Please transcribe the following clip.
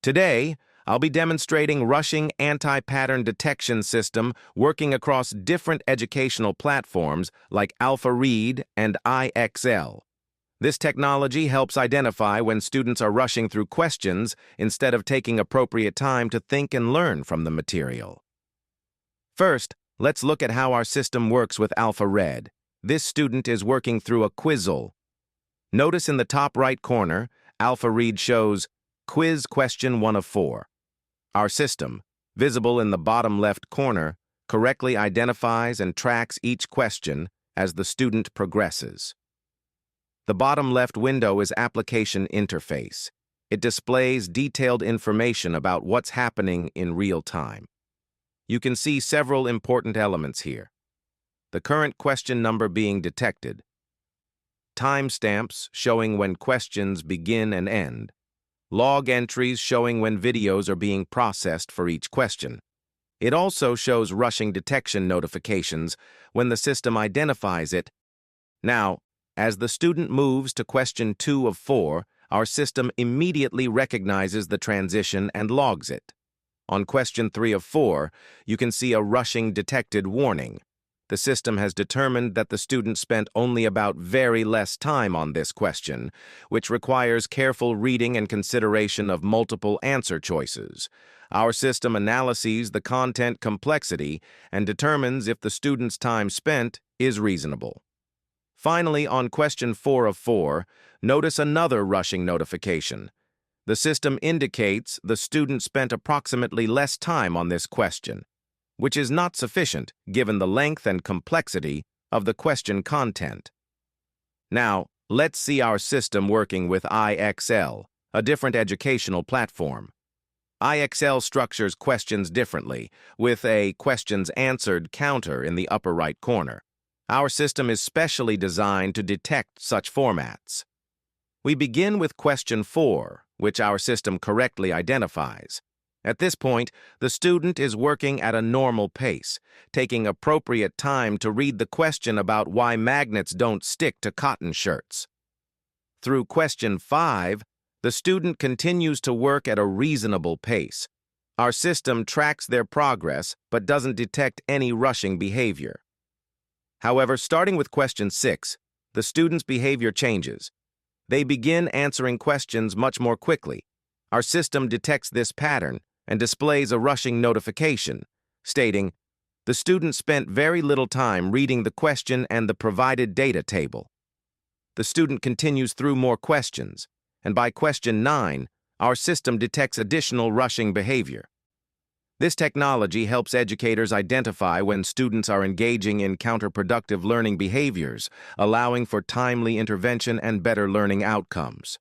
Today, I'll be demonstrating rushing anti-pattern detection system working across different educational platforms like AlphaRead and IXL. This technology helps identify when students are rushing through questions instead of taking appropriate time to think and learn from the material. First, let's look at how our system works with AlphaRead. This student is working through a Quizle. Notice in the top right corner, AlphaRead shows Quiz Question 1 of 4. Our system, visible in the bottom left corner, correctly identifies and tracks each question as the student progresses. The bottom left window is Application Interface. It displays detailed information about what's happening in real time. You can see several important elements here. The current question number being detected, timestamps showing when questions begin and end, log entries showing when videos are being processed for each question. It also shows rushing detection notifications when the system identifies it. Now, as the student moves to question 2 of 4, our system immediately recognizes the transition and logs it. On question 3 of 4, you can see a rushing detected warning. The system has determined that the student spent only about very less time on this question, which requires careful reading and consideration of multiple answer choices. Our system analyzes the content complexity and determines if the student's time spent is reasonable. Finally, on question 4 of 4, notice another rushing notification. The system indicates the student spent approximately less time on this question, which is not sufficient given the length and complexity of the question content. Now, let's see our system working with IXL, a different educational platform. IXL structures questions differently, with a questions answered counter in the upper right corner. Our system is specially designed to detect such formats. We begin with question 4, which our system correctly identifies. At this point, the student is working at a normal pace, taking appropriate time to read the question about why magnets don't stick to cotton shirts. Through question 5, the student continues to work at a reasonable pace. Our system tracks their progress but doesn't detect any rushing behavior. However, starting with question 6, the student's behavior changes. They begin answering questions much more quickly. Our system detects this pattern and displays a rushing notification, stating, the student spent very little time reading the question and the provided data table. The student continues through more questions, and by question 9, our system detects additional rushing behavior. This technology helps educators identify when students are engaging in counterproductive learning behaviors, allowing for timely intervention and better learning outcomes.